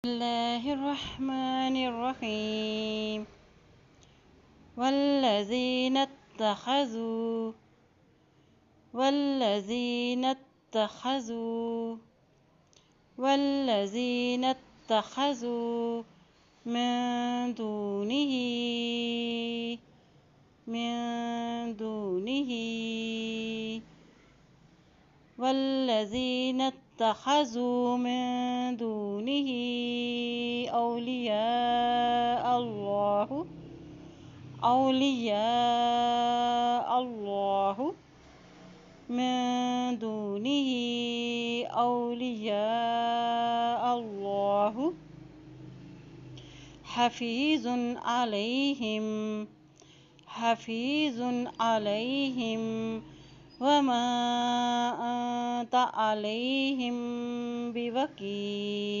الله الرحمن الرحيم والذين اتخذوا والذين اتخذوا والذين اتخذوا من دونه من دونه والذين اتخذوا من دونه أولياء الله من دونه أولياء الله حفيظ عليهم وما أنت عليهم بوكيل